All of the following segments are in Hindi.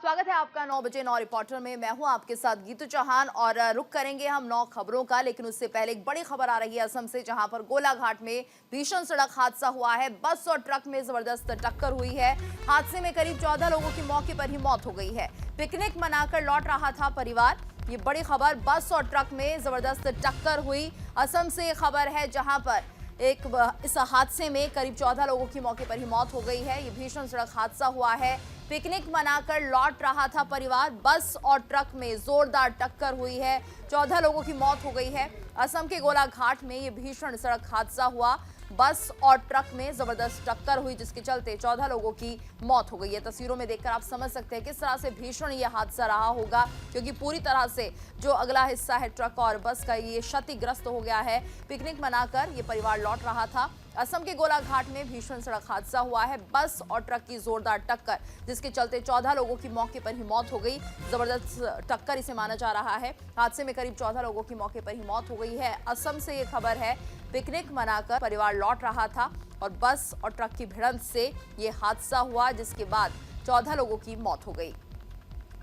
स्वागत है आपका 9 बजे 9 रिपोर्टर में। मैं हूं आपके साथ गीतू चौहान और रुक करेंगे हम 9 खबरों का। लेकिन उससे पहले एक बड़ी खबर आ रही है असम से, जहां पर गोलाघाट में भीषण सड़क हादसा हुआ है। बस और ट्रक में जबरदस्त टक्कर हुई है। हादसे में करीब 14 लोगों की मौके पर ही मौत हो गई है। पिकनिक मनाकर लौट रहा था परिवार। ये बड़ी खबर, बस और ट्रक में जबरदस्त टक्कर हुई। असम से ये खबर है, जहां पर इस हादसे में करीब 14 लोगों की मौके पर ही मौत हो गई है। ये भीषण सड़क हादसा हुआ है। पिकनिक मनाकर लौट रहा था परिवार, बस और ट्रक में जोरदार टक्कर हुई है। 14 लोगों की मौत हो गई है। असम के गोलाघाट में ये भीषण सड़क हादसा हुआ। बस और ट्रक में जबरदस्त टक्कर हुई, जिसके चलते 14 लोगों की मौत हो गई है। तस्वीरों में देखकर आप समझ सकते हैं किस तरह से भीषण ये हादसा रहा होगा, क्योंकि पूरी तरह से जो अगला हिस्सा है ट्रक और बस का, ये क्षतिग्रस्त हो गया है। पिकनिक मनाकर ये परिवार लौट रहा था। असम के गोलाघाट में भीषण सड़क हादसा हुआ है। बस और ट्रक की जोरदार टक्कर, जिसके चलते 14 लोगों की मौके पर ही मौत हो गई। जबरदस्त टक्कर इसे माना जा रहा है। हादसे में करीब 14 लोगों की मौके पर ही मौत हो गई है। असम से ये खबर है। पिकनिक मनाकर परिवार लौट रहा था और बस और ट्रक की भिड़ंत से ये हादसा हुआ, जिसके बाद 14 लोगों की मौत हो गई।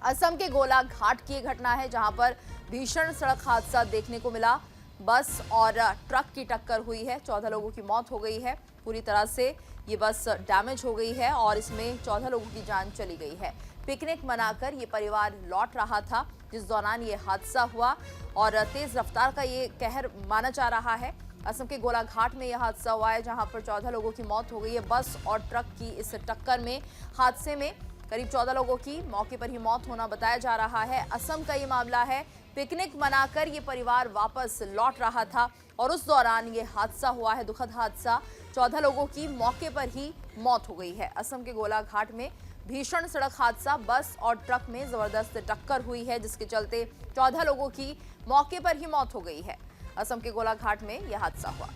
असम के गोलाघाट की घटना है, जहां पर भीषण सड़क हादसा देखने को मिला। बस और ट्रक की टक्कर हुई है। 14 लोगों की मौत हो गई है। पूरी तरह से ये बस डैमेज हो गई है और इसमें 14 लोगों की जान चली गई है। पिकनिक मनाकर ये परिवार लौट रहा था, जिस दौरान ये हादसा हुआ और तेज रफ्तार का ये कहर माना जा रहा है। असम के गोलाघाट में यह हादसा हुआ है, जहां पर 14 लोगों की मौत हो गई है। बस और ट्रक की इस टक्कर में, हादसे में करीब 14 लोगों की मौके पर ही मौत होना बताया जा रहा है। असम का ये मामला है। पिकनिक मनाकर ये परिवार वापस लौट रहा था और उस दौरान ये हादसा हुआ है, दुखद हादसा। 14 लोगों की मौके पर ही मौत हो गई है। असम के गोलाघाट में भीषण सड़क हादसा, बस और ट्रक में जबरदस्त टक्कर हुई है, जिसके चलते 14 लोगों की मौके पर ही मौत हो गई है। असम के गोलाघाट में यह हादसा हुआ।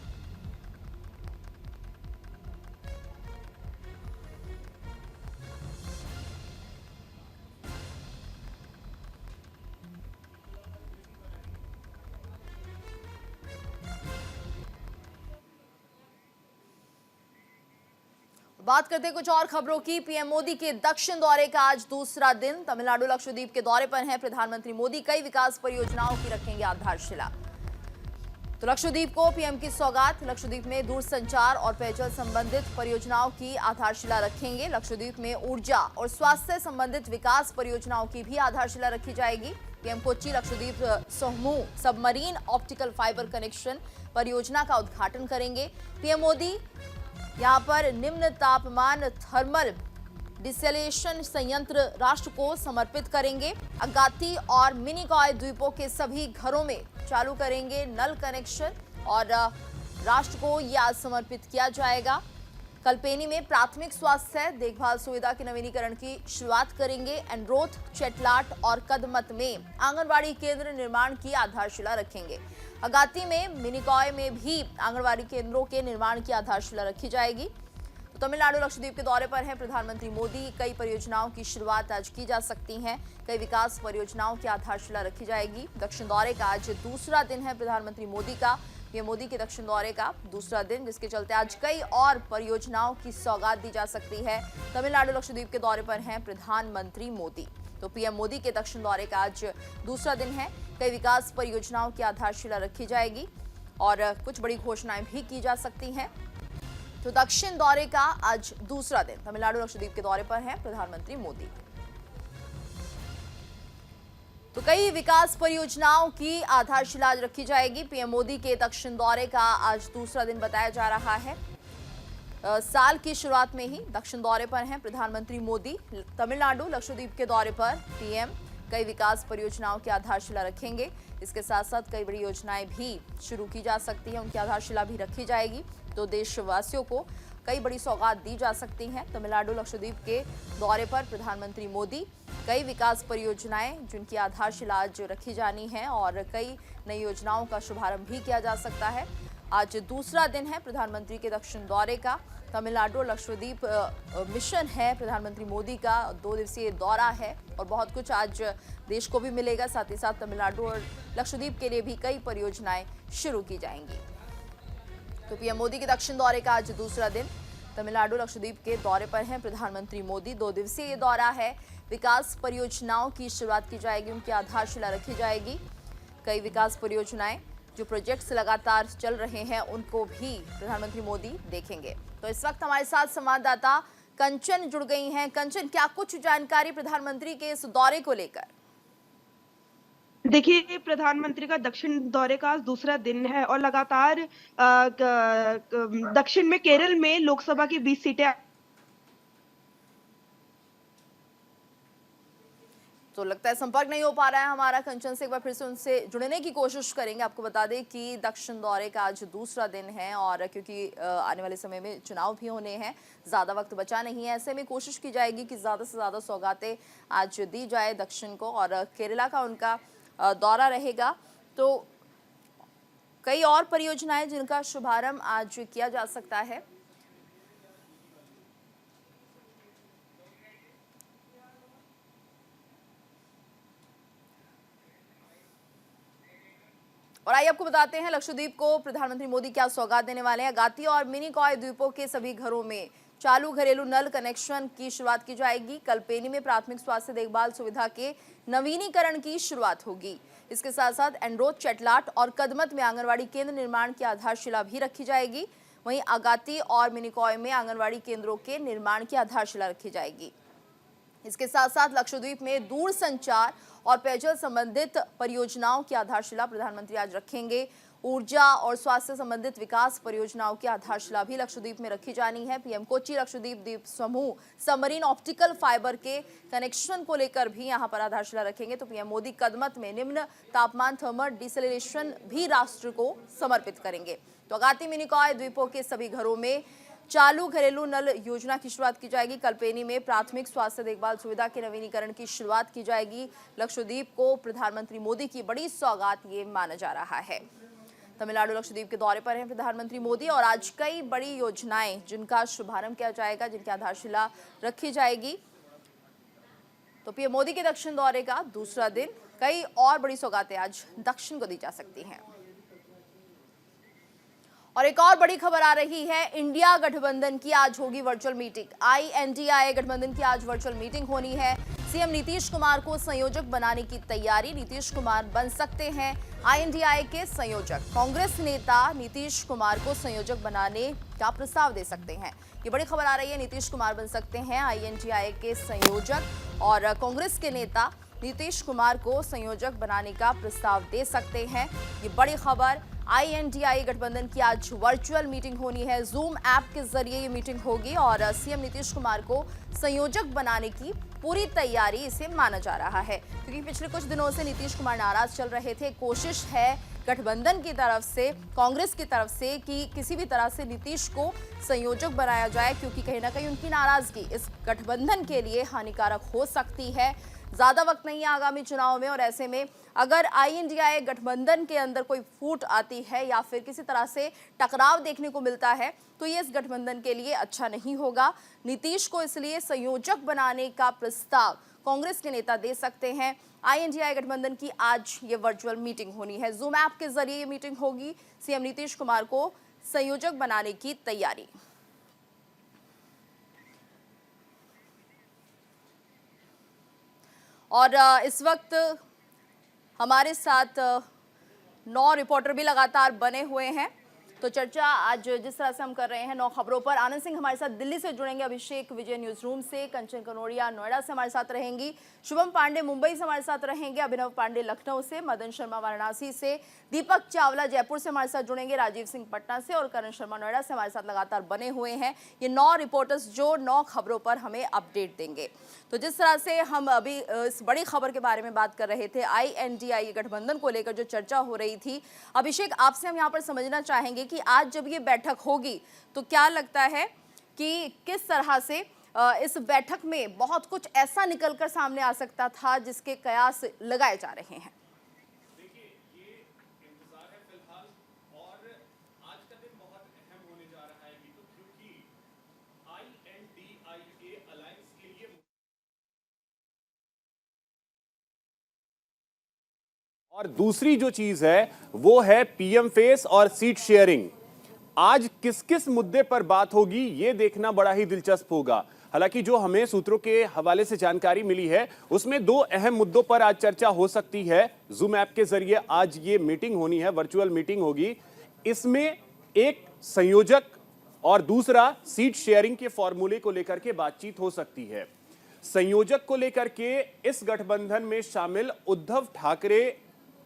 बात करते हैं कुछ और खबरों की। पीएम मोदी के दक्षिण दौरे का आज दूसरा दिन। तमिलनाडु लक्षद्वीप के दौरे पर हैं प्रधानमंत्री मोदी। कई विकास परियोजनाओं की रखेंगे आधारशिला। तो लक्षद्वीप को पीएम की सौगात। लक्षद्वीप में दूरसंचार और पेयजल संबंधित परियोजनाओं की आधारशिला रखेंगे। लक्षद्वीप में ऊर्जा और स्वास्थ्य संबंधित विकास परियोजनाओं की भी आधारशिला रखी जाएगी। पीएम कोच्चि लक्षद्वीप सोहमू सबमरीन ऑप्टिकल फाइबर कनेक्शन परियोजना का उद्घाटन करेंगे। पीएम मोदी यहां पर निम्न तापमान थर्मल डिसैलिनेशन संयंत्र राष्ट्र को समर्पित करेंगे। अगाती और मिनिकॉय द्वीपों के सभी घरों में चालू करेंगे नल कनेक्शन और राष्ट्र को यह आज समर्पित किया जाएगा। कल्पेनी में प्राथमिक स्वास्थ्य देखभाल सुविधा के नवीनीकरण की शुरुआत करेंगे। एनरोथ, चेटलाट और कदमत में आंगनबाड़ी केंद्र निर्माण की आधारशिला रखेंगे। अगाती में, मिनिकॉय में भी आंगनबाड़ी केंद्रों के निर्माण की आधारशिला रखी जाएगी। तो तमिलनाडु लक्षद्वीप के दौरे पर हैं प्रधानमंत्री मोदी। कई परियोजनाओं की शुरुआत आज की जा सकती है। कई विकास परियोजनाओं की आधारशिला रखी जाएगी। दक्षिण दौरे का आज दूसरा दिन है प्रधानमंत्री मोदी का। पीएम मोदी के दक्षिण दौरे का दूसरा दिन, जिसके चलते आज कई और परियोजनाओं की सौगात दी जा सकती है। तमिलनाडु लक्षद्वीप के दौरे पर हैं प्रधानमंत्री मोदी। तो पीएम मोदी के दक्षिण दौरे का आज दूसरा दिन है। कई विकास परियोजनाओं की आधारशिला रखी जाएगी और कुछ बड़ी घोषणाएं भी की जा सकती हैं। तो दक्षिण दौरे का आज दूसरा दिन। तमिलनाडु लक्षद्वीप के दौरे पर हैं प्रधानमंत्री मोदी। तो कई विकास परियोजनाओं की आधारशिला आज रखी जाएगी। पीएम मोदी के दक्षिण दौरे का आज दूसरा दिन बताया जा रहा है। साल की शुरुआत में ही दक्षिण दौरे पर हैं प्रधानमंत्री मोदी। तमिलनाडु लक्षद्वीप के दौरे पर पीएम कई विकास परियोजनाओं की आधारशिला रखेंगे। इसके साथ साथ कई बड़ी योजनाएं भी शुरू की जा सकती हैं, उनकी आधारशिला भी रखी जाएगी। तो देशवासियों को कई बड़ी सौगात दी जा सकती हैं। तमिलनाडु लक्षद्वीप के दौरे पर प्रधानमंत्री मोदी, कई विकास परियोजनाएं जिनकी आधारशिला आज रखी जानी है और कई नई योजनाओं का शुभारंभ भी किया जा सकता है। आज दूसरा दिन है प्रधानमंत्री के दक्षिण दौरे का। तमिलनाडु और लक्षद्वीप मिशन है प्रधानमंत्री मोदी का। 2 दिवसीय दौरा है और बहुत कुछ आज देश को भी मिलेगा। साथ ही साथ तमिलनाडु और लक्षद्वीप के लिए भी कई परियोजनाएं शुरू की जाएंगी। तो पीएम मोदी के दक्षिण दौरे का आज दूसरा दिन। तमिलनाडु लक्षद्वीप के दौरे पर हैं प्रधानमंत्री मोदी। 2 दिवसीय ये दौरा है। विकास परियोजनाओं की शुरुआत की जाएगी, उनकी आधारशिला रखी जाएगी। कई विकास परियोजनाएं जो प्रोजेक्ट्स लगातार चल रहे हैं उनको भी प्रधानमंत्री मोदी देखेंगे। तो इस वक्त हमारे साथ संवाददाता कंचन जुड़ गई हैं। कंचन, क्या कुछ जानकारी प्रधानमंत्री के इस दौरे को लेकर? देखिए, प्रधानमंत्री का दक्षिण दौरे का आज दूसरा दिन है और लगातार दक्षिण में केरल में लोकसभा की 20 सीटें। तो लगता है संपर्क नहीं हो पा रहा है हमारा कंचन से। एक बार फिर से उनसे जुड़ने की कोशिश करेंगे। आपको बता दें कि दक्षिण दौरे का आज दूसरा दिन है और क्योंकि आने वाले समय में चुनाव भी होने हैं, ज़्यादा वक्त बचा नहीं है, ऐसे में कोशिश की जाएगी कि ज़्यादा से ज़्यादा सौगातें आज दी जाए दक्षिण को। और केरला का उनका दौरा रहेगा। तो कई और परियोजनाएं जिनका शुभारंभ आज किया जा सकता है। और आइए आपको बताते हैं लक्षद्वीप को प्रधानमंत्री मोदी क्या सौगात देने वाले हैं। अगाती और मिनिकॉय द्वीपों के सभी घरों में चालू घरेलू नल कनेक्शन की शुरुआत की जाएगी। कल्पेनी में प्राथमिक स्वास्थ्य देखभाल सुविधा के नवीनीकरण की शुरुआत होगी। इसके साथ साथ एंड्रोथ, चेटलाट और कदमत में आंगनवाड़ी केंद्र निर्माण की आधारशिला भी रखी जाएगी। वहीं अगाती और मिनिकॉय में आंगनवाड़ी केंद्रों के निर्माण की आधारशिला रखी जाएगी। इसके साथ साथ लक्षद्वीप में दूर संचार और पेयजल संबंधित परियोजनाओं की आधारशिला प्रधानमंत्री आज रखेंगे। ऊर्जा और स्वास्थ्य संबंधित विकास परियोजनाओं की आधारशिला भी लक्षद्वीप में रखी जानी है। पीएम कोच्चि लक्षद्वीप द्वीप समूह सबमरीन ऑप्टिकल फाइबर के कनेक्शन को लेकर भी यहां पर आधारशिला रखेंगे। तो पीएम मोदी कदमत में निम्न तापमान थर्मल डिसैलिनेशन भी राष्ट्र को समर्पित करेंगे। तो अगाती मिनिकॉय द्वीपों के सभी घरों में चालू घरेलू नल योजना की शुरुआत की जाएगी। कल्पेनी में प्राथमिक स्वास्थ्य देखभाल सुविधा के नवीनीकरण की शुरुआत की जाएगी। लक्षद्वीप को प्रधानमंत्री मोदी की बड़ी सौगात ये माना जा रहा है। तमिलनाडु लक्षद्वीप के दौरे पर हैं प्रधानमंत्री मोदी और आज कई बड़ी योजनाएं जिनका शुभारंभ किया जाएगा, जिनकी आधारशिला रखी जाएगी। तो पीएम मोदी के दक्षिण दौरे का दूसरा दिन, कई और बड़ी सौगातें आज दक्षिण को दी जा सकती हैं। और एक और बड़ी खबर आ रही है, इंडिया गठबंधन की आज होगी वर्चुअल मीटिंग। INDIA गठबंधन की आज वर्चुअल मीटिंग होनी है। सीएम नीतीश कुमार को संयोजक बनाने की तैयारी। नीतीश कुमार बन सकते हैं INDIA के संयोजक। कांग्रेस नेता नीतीश कुमार को संयोजक बनाने का प्रस्ताव दे सकते हैं। ये बड़ी खबर आ रही है, नीतीश कुमार बन सकते हैं INDIA के संयोजक और कांग्रेस के नेता नीतीश कुमार को संयोजक बनाने का प्रस्ताव दे सकते हैं। ये बड़ी खबर। INDIA गठबंधन की आज वर्चुअल मीटिंग होनी है। जूम ऐप के जरिए ये मीटिंग होगी और सीएम नीतीश कुमार को संयोजक बनाने की पूरी तैयारी इसे माना जा रहा है, क्योंकि पिछले कुछ दिनों से नीतीश कुमार नाराज चल रहे थे। कोशिश है गठबंधन की तरफ से, कांग्रेस की तरफ से कि किसी भी तरह से नीतीश को संयोजक बनाया जाए, क्योंकि कहीं ना कहीं उनकी नाराजगी इस गठबंधन के लिए हानिकारक हो सकती है। ज्यादा वक्त नहीं है आगामी चुनाव में और ऐसे में अगर INDIA गठबंधन के अंदर कोई फूट आती है या फिर किसी तरह से टकराव देखने को मिलता है तो ये इस गठबंधन के लिए अच्छा नहीं होगा। नीतीश को इसलिए संयोजक बनाने का प्रस्ताव कांग्रेस के नेता दे सकते हैं। INDIA गठबंधन की आज ये वर्चुअल मीटिंग होनी है। जूम ऐप के जरिए ये मीटिंग होगी। सीएम नीतीश कुमार को संयोजक बनाने की तैयारी। और इस वक्त हमारे साथ 9 रिपोर्टर भी लगातार बने हुए हैं। तो चर्चा आज जिस तरह से हम कर रहे हैं 9 खबरों पर, आनंद सिंह हमारे साथ दिल्ली से जुड़ेंगे, अभिषेक विजय न्यूज रूम से, कंचन कनोडिया नोएडा से हमारे साथ रहेंगी, शुभम पांडे मुंबई से हमारे साथ रहेंगे, अभिनव पांडे लखनऊ से, मदन शर्मा वाराणसी से, दीपक चावला जयपुर से हमारे साथ जुड़ेंगे, राजीव सिंह पटना से और करण शर्मा नोएडा से हमारे साथ लगातार बने हुए हैं। ये 9 रिपोर्टर्स जो 9 खबरों पर हमें अपडेट देंगे। तो जिस तरह से हम अभी इस बड़ी खबर के बारे में बात कर रहे थे, INDIA गठबंधन को लेकर जो चर्चा हो रही थी, अभिषेक आपसे हम यहाँ पर समझना चाहेंगे कि आज जब ये बैठक होगी तो क्या लगता है कि किस तरह से इस बैठक में बहुत कुछ ऐसा निकलकर सामने आ सकता था जिसके कयास लगाए जा रहे हैं? देखिए, ये इंतजार है फिलहाल और आज का दिन बहुत अहम होने जा रहा है क्योंकि INDIA अलायंस के लिए और दूसरी जो चीज है वो है PM फेस और सीट शेयरिंग। आज किस किस मुद्दे पर बात होगी ये देखना बड़ा ही दिलचस्प होगा। हालांकि जो हमें सूत्रों के हवाले से जानकारी मिली है उसमें दो अहम मुद्दों पर आज चर्चा हो सकती है। जूम ऐप के जरिए आज ये मीटिंग होनी है, वर्चुअल मीटिंग होगी। इसमें एक संयोजक और दूसरा सीट शेयरिंग के फॉर्मूले को लेकर के बातचीत हो सकती है। संयोजक को लेकर के इस गठबंधन में शामिल उद्धव ठाकरे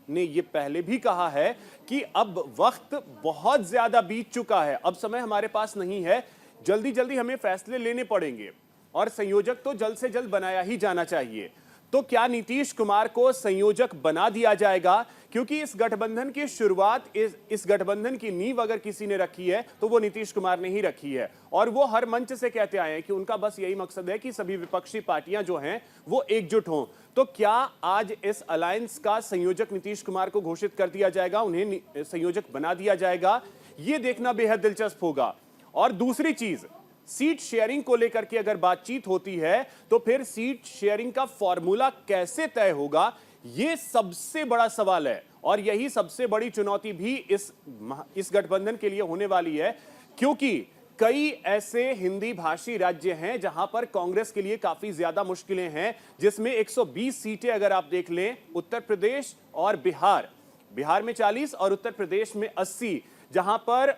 ने यह पहले भी कहा है कि अब वक्त बहुत ज्यादा बीत चुका है, अब समय हमारे पास नहीं है, जल्दी जल्दी हमें फैसले लेने पड़ेंगे और संयोजक तो जल्द से जल्द बनाया ही जाना चाहिए। तो क्या नीतीश कुमार को संयोजक बना दिया जाएगा? क्योंकि इस गठबंधन की शुरुआत, इस गठबंधन की नींव अगर किसी ने रखी है तो वो नीतीश कुमार ने ही रखी है और वो हर मंच से कहते आए हैं कि उनका बस यही मकसद है कि सभी विपक्षी पार्टियां जो हैं वो एकजुट हों। तो क्या आज इस अलायंस का संयोजक नीतीश कुमार को घोषित कर दिया जाएगा, उन्हें संयोजक बना दिया जाएगा? ये देखना बेहद दिलचस्प होगा। और दूसरी चीज, सीट शेयरिंग को लेकर के अगर बातचीत होती है तो फिर सीट शेयरिंग का फॉर्मूला कैसे तय होगा, यह सबसे बड़ा सवाल है और यही सबसे बड़ी चुनौती भी इस गठबंधन के लिए होने वाली है। क्योंकि कई ऐसे हिंदी भाषी राज्य हैं जहां पर कांग्रेस के लिए काफी ज्यादा मुश्किलें हैं, जिसमें 120 सीटें अगर आप देख लें, उत्तर प्रदेश और बिहार में 40 और उत्तर प्रदेश में 80, जहां पर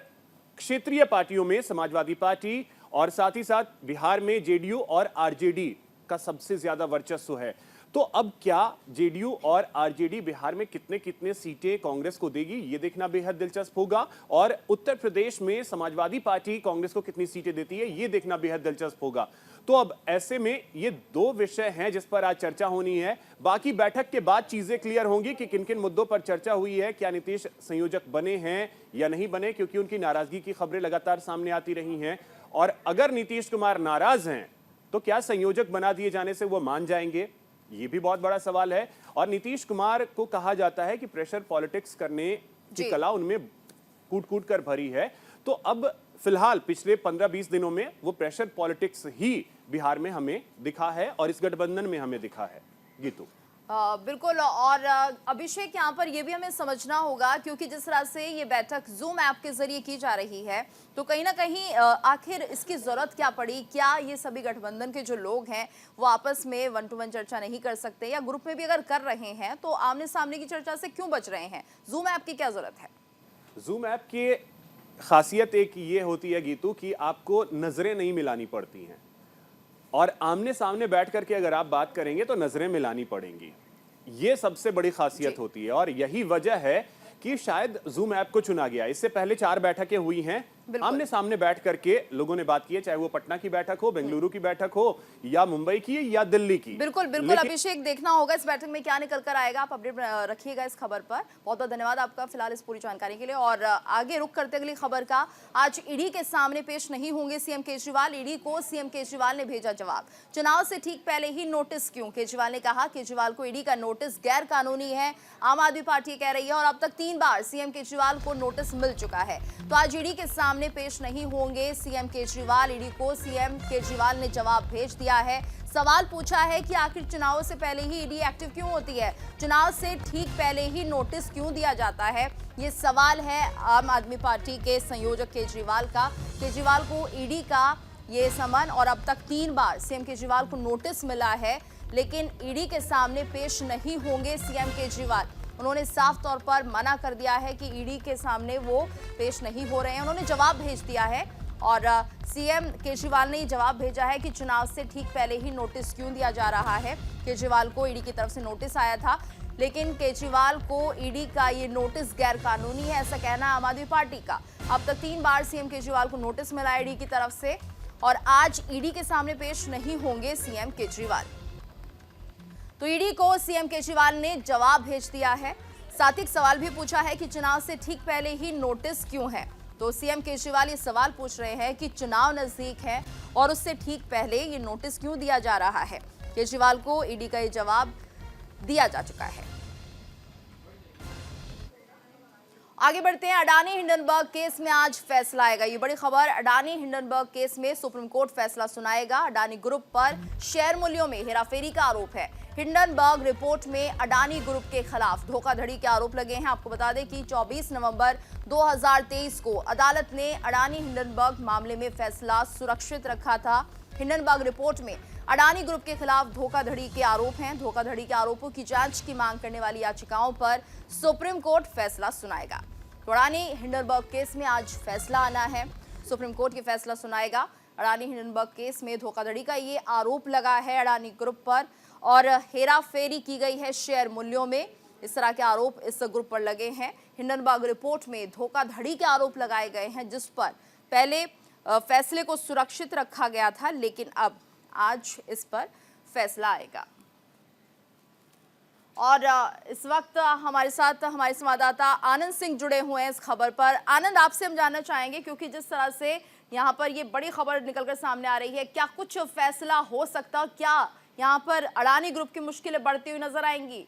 क्षेत्रीय पार्टियों में समाजवादी पार्टी और साथ ही साथ बिहार में जेडीयू और आरजेडी का सबसे ज्यादा वर्चस्व है। तो अब क्या जेडीयू और आरजेडी बिहार में कितने कितने सीटें कांग्रेस को देगी, ये देखना बेहद दिलचस्प होगा। और उत्तर प्रदेश में समाजवादी पार्टी कांग्रेस को कितनी सीटें देती है, ये देखना बेहद दिलचस्प होगा। तो अब ऐसे में ये दो विषय हैं जिस पर आज चर्चा होनी है। बाकी बैठक के बाद चीजें क्लियर होंगी कि किन किन मुद्दों पर चर्चा हुई है, क्या नीतीश संयोजक बने हैं या नहीं बने, क्योंकि उनकी नाराजगी की खबरें लगातार सामने आती रही हैं। और अगर नीतीश कुमार नाराज हैं तो क्या संयोजक बना दिए जाने से वो मान जाएंगे, ये भी बहुत बड़ा सवाल है। और नीतीश कुमार को कहा जाता है कि प्रेशर पॉलिटिक्स करने की कला उनमें कूट कूट कर भरी है। तो अब फिलहाल पिछले 15-20 दिनों में वो प्रेशर पॉलिटिक्स ही बिहार में हमें दिखा है और इस गठबंधन में हमें दिखा है। गीतू बिल्कुल। और अभिषेक, यहाँ पर यह भी हमें समझना होगा, क्योंकि जिस तरह से ये बैठक जूम ऐप के जरिए की जा रही है तो कहीं ना कहीं आखिर इसकी जरूरत क्या पड़ी? क्या ये सभी गठबंधन के जो लोग हैं वो आपस में 1-to-1 चर्चा नहीं कर सकते, या ग्रुप में भी अगर कर रहे हैं तो आमने सामने की चर्चा से क्यों बच रहे हैं? जूम ऐप की क्या जरूरत है? जूम ऐप की खासियत एक ये होती है गीतू कि आपको नजरें नहीं मिलानी पड़ती हैं और आमने सामने बैठ करके अगर आप बात करेंगे तो नजरें मिलानी पड़ेंगी। ये सबसे बड़ी खासियत होती है और यही वजह है कि शायद जूम ऐप को चुना गया। इससे पहले 4 बैठकें हुई हैं, आमने सामने बैठ करके लोगों ने बात की है, चाहे वो पटना की बैठक हो, बेंगलुरु की बैठक हो, या मुंबई की या दिल्ली की। बिल्कुल बिल्कुल। अभिषेक, देखना होगा इस बैठक में क्या निकल कर आएगा। आप अपडेट रखिएगा इस खबर पर। बहुत बहुत धन्यवाद आपका फिलहाल इस पूरी जानकारी के लिए। और आगे रुक करते अगली खबर का। आज ईडी के सामने पेश नहीं होंगे सीएम केजरीवाल। ईडी को सीएम केजरीवाल ने भेजा जवाब। चुनाव से ठीक पहले ही नोटिस क्यों? केजरीवाल ने कहा केजरीवाल को ईडी का नोटिस गैर कानूनी है, आम आदमी पार्टी कह रही है, और अब तक 3 बार सीएम केजरीवाल को नोटिस मिल चुका है। तो आज ईडी के सामने पेश नहीं होंगे सीएम केजरीवाल। ईडी को सीएम केजरीवाल ने जवाब भेज दिया है। सवाल पूछा है कि आखिर चुनाव से पहले ही ईडी एक्टिव क्यों होती है, चुनाव से ठीक पहले ही नोटिस क्यों दिया जाता है, ये सवाल है आम आदमी पार्टी के संयोजक केजरीवाल का। केजरीवाल को ईडी का ये समन और अब तक 3 बार सीएम केजरीवाल को नोटिस मिला है, लेकिन ईडी के सामने पेश नहीं होंगे सीएम केजरीवाल। उन्होंने साफ तौर पर मना कर दिया है कि ईडी के सामने वो पेश नहीं हो रहे हैं। उन्होंने जवाब भेज दिया है और सीएम केजरीवाल ने जवाब भेजा है कि चुनाव से ठीक पहले ही नोटिस क्यों दिया जा रहा है। केजरीवाल को ईडी की तरफ से नोटिस आया था, लेकिन केजरीवाल को ईडी का ये नोटिस गैर कानूनी है, ऐसा कहना आम आदमी पार्टी का। अब तक 3 बार सीएम केजरीवाल को नोटिस मिला ईडी की तरफ से और आज ईडी के सामने पेश नहीं होंगे सीएम केजरीवाल। तो ईडी को सीएम केजरीवाल ने जवाब भेज दिया है। साथ ही सवाल भी पूछा है कि चुनाव से ठीक पहले ही नोटिस क्यों है। तो सीएम केजरीवाल ये सवाल पूछ रहे हैं कि चुनाव नजदीक है और उससे ठीक पहले ये नोटिस क्यों दिया जा रहा है। केजरीवाल को ईडी का ये जवाब दिया जा चुका है। आगे बढ़ते हैं। अडानी हिंडनबर्ग केस में आज फैसला आएगा। ये बड़ी खबर, अडानी हिंडनबर्ग केस में सुप्रीम कोर्ट फैसला सुनाएगा। अडानी ग्रुप पर शेयर मूल्यों में हेराफेरी का आरोप है। हिंडनबर्ग रिपोर्ट में अडानी ग्रुप के खिलाफ धोखाधड़ी के आरोप लगे हैं। आपको बता दें कि 24 नवंबर 2023 को अदालत ने अडानी हिंडनबर्ग मामले में फैसला सुरक्षित रखा था। हिंडनबर्ग रिपोर्ट में अडानी ग्रुप के खिलाफ धोखाधड़ी के आरोप हैं। धोखाधड़ी के आरोपों की जांच की मांग करने वाली याचिकाओं पर सुप्रीम कोर्ट फैसला सुनाएगा। तो अडानी हिंडनबर्ग केस में आज फैसला आना है। सुप्रीम कोर्ट ये फैसला सुनाएगा। अडानी हिंडनबर्ग केस में धोखाधड़ी का ये आरोप लगा है अडानी ग्रुप पर और हेराफेरी की गई है शेयर मूल्यों में। इस तरह के आरोप इस ग्रुप पर लगे हैं। हिंडनबर्ग रिपोर्ट में धोखाधड़ी के आरोप लगाए गए हैं, जिस पर पहले फैसले को सुरक्षित रखा गया था, लेकिन अब आज इस पर फैसला आएगा। और इस वक्त हमारे साथ हमारे संवाददाता आनंद सिंह जुड़े हुए हैं इस खबर पर। आनंद, आपसे हम जानना चाहेंगे, क्योंकि जिस तरह से यहाँ पर ये बड़ी खबर निकलकर सामने आ रही है, क्या कुछ फैसला हो सकता, क्या यहाँ पर अडानी ग्रुप की मुश्किलें बढ़ती हुई नजर आएंगी?